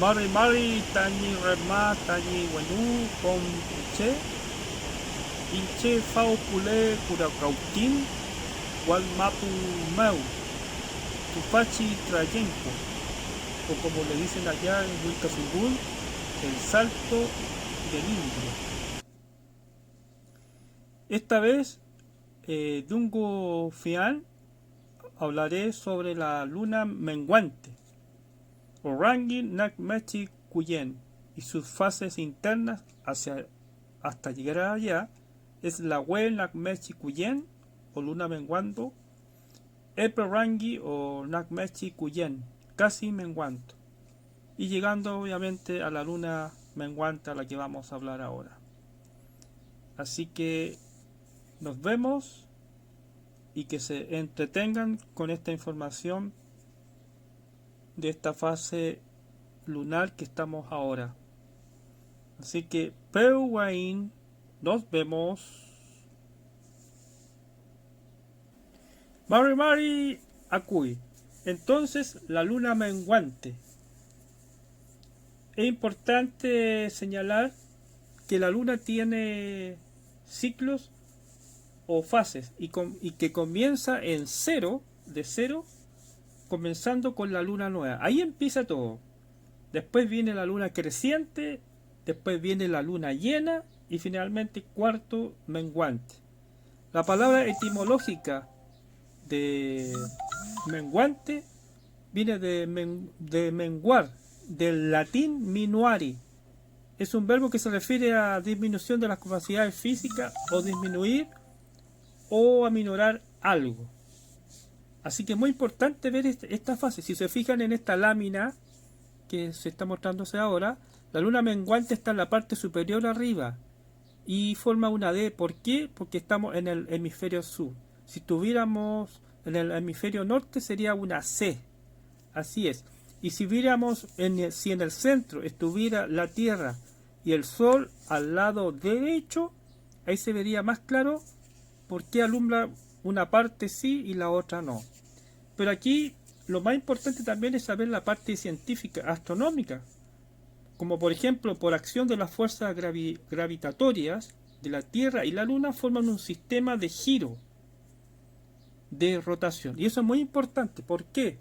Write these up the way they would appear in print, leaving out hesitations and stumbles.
Mari Mari Tani Rema Tani Wenu Pom Inche Fau Pule Curacautín Wal Mapu Mau Tupachi Trayenco, o como le dicen allá en Huilcazungún, el salto del indio. Esta vez, Dungo Fian, hablaré sobre la luna menguante, Orangi Nakmechi Kuyen, y sus fases internas hasta llegar allá es la Hue Nakmechi Kuyen, o luna menguando, Eperangi o Nakmechi Kuyen, casi menguando, y llegando obviamente a la luna menguante a la que vamos a hablar ahora. Así que nos vemos y que se entretengan con esta información de esta fase lunar que estamos ahora. Así que Peuwain, nos vemos. Mari Mari Akui. Entonces, la luna menguante. Es importante señalar que la luna tiene ciclos o fases y que comienza en cero, de cero, comenzando con la luna nueva. Ahí empieza todo. Después viene la luna creciente, después viene la luna llena y finalmente cuarto menguante. La palabra etimológica de menguante viene de menguar, del latín minuari. Es un verbo que se refiere a disminución de las capacidades físicas o disminuir o aminorar algo. Así que es muy importante ver esta fase. Si se fijan en esta lámina que se está mostrándose ahora, la luna menguante está en la parte superior arriba y forma una D. ¿Por qué? Porque estamos en el hemisferio sur. Si estuviéramos en el hemisferio norte sería una C. Así es. Y si viéramos si en el centro estuviera la Tierra y el Sol al lado derecho, ahí se vería más claro por qué alumbra una parte sí y la otra no. Pero aquí lo más importante también es saber la parte científica, astronómica, como por ejemplo por acción de las fuerzas gravitatorias de la Tierra y la Luna forman un sistema de giro, de rotación. Y eso es muy importante. ¿Por qué?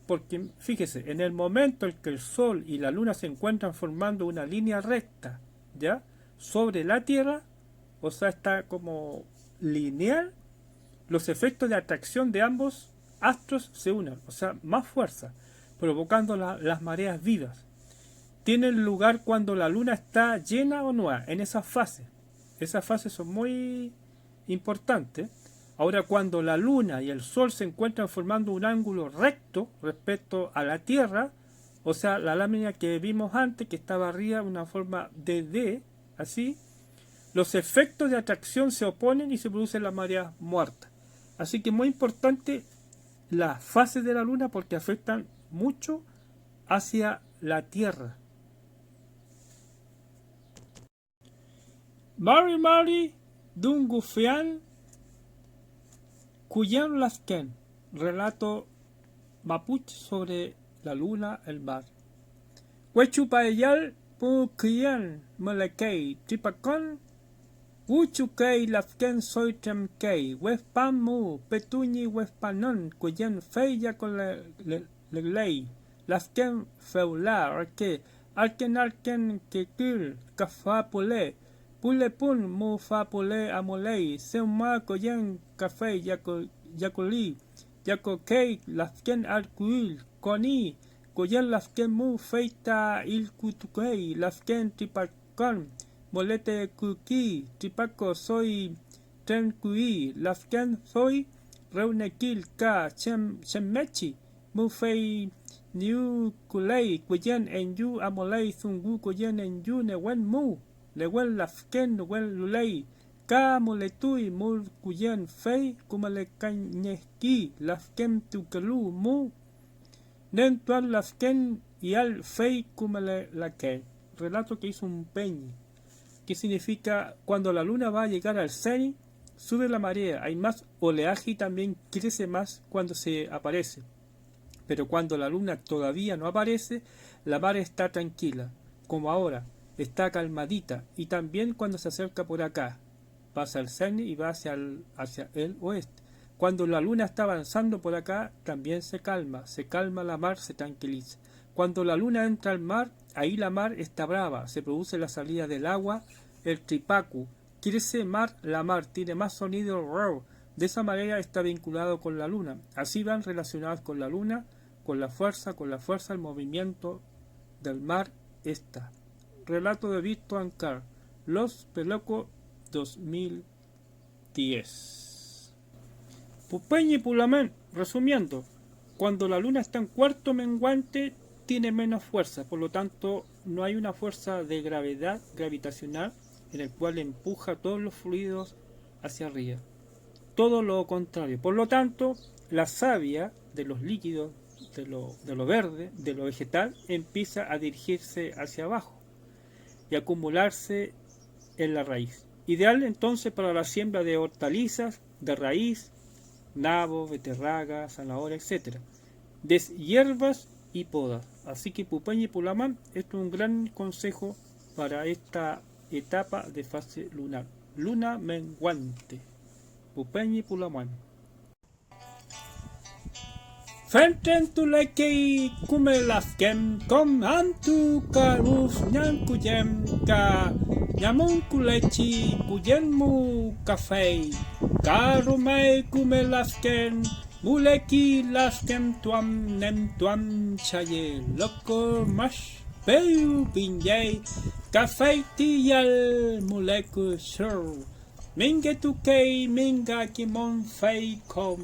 Porque fíjese, en el momento en que el Sol y la Luna se encuentran formando una línea recta, ¿ya? Sobre la Tierra, o sea, está como lineal, los efectos de atracción de ambos astros se unen, o sea, más fuerza, provocando las mareas vivas. Tiene lugar cuando la Luna está llena o nueva, en esas fases. Esas fases son muy importantes. Ahora, cuando la Luna y el Sol se encuentran formando un ángulo recto respecto a la Tierra, o sea, la lámina que vimos antes, que estaba arriba, una forma de D, así, los efectos de atracción se oponen y se producen las mareas muertas. Así que es muy importante las fases de la Luna porque afectan mucho hacia la Tierra. Mari Mari Dungufian Cuyen Lasken, relato mapuche sobre la luna, el mar. Huechupayal Pukian Malakei Tripacon Wuchukei Lasken soy Tremkei Wespamu Petuñi Wespanon Cuyen Feya con la ley Lasken Feular que Arken Kekil Kafapule Pulepun mu fa pule amolei, seuma koyen café yakoli, yakokei lafken alkuil, koni, koyen lafken mu feita il kutukei, lafken tripakon, molete kuki, tripako soy tren kui, lafken soy reunekil ka chemmechi, mu fei niu kulei, koyen en yu amolei zungu koyen en yu newen mu. Lewel lafken lewel lulei ka moletui mul kuyen fei como le cañeski lafken tukelu mu nen tuan lafken y al fei como le la que relato que hizo un peñi que significa cuando la luna va a llegar al cenit sube la marea, hay más oleaje y también crece más cuando se aparece. Pero cuando la luna todavía no aparece, la mar está tranquila, como ahora, está calmadita, y también cuando se acerca por acá, pasa el cenit y va hacia el oeste. Cuando la luna está avanzando por acá, también se calma la mar, se tranquiliza. Cuando la luna entra al mar, ahí la mar está brava, se produce la salida del agua, el tripacu, crece la mar, tiene más sonido roar. De esa manera está vinculado con la luna. Así van relacionados con la luna, con la fuerza, el movimiento del mar está. Relato de Víctor Ancar, Los Pelocos 2010. Pupeña y Pulamén, resumiendo, cuando la luna está en cuarto menguante tiene menos fuerza, por lo tanto no hay una fuerza de gravedad gravitacional en el cual empuja todos los fluidos hacia arriba. Todo lo contrario. Por lo tanto, la savia de los líquidos, de lo verde, de lo vegetal, empieza a dirigirse hacia abajo y acumularse en la raíz. Ideal entonces para la siembra de hortalizas, de raíz, nabo, beterraga, zanahoria, etc. De hierbas y podas. Así que Pupeña y Pulamán, esto es un gran consejo para esta etapa de fase lunar. Luna menguante. Pupeña y Pulamán. Fenten tu leki kumelaskem kom antu karus nyankuyem ka nyamun kulechi kuyenmu kafei karumei kumelaskem muleki laskem tuam nem tuam chaye loko mash peu pinye kafei tiyal muleku shur minge tukei minga kimon fei kom.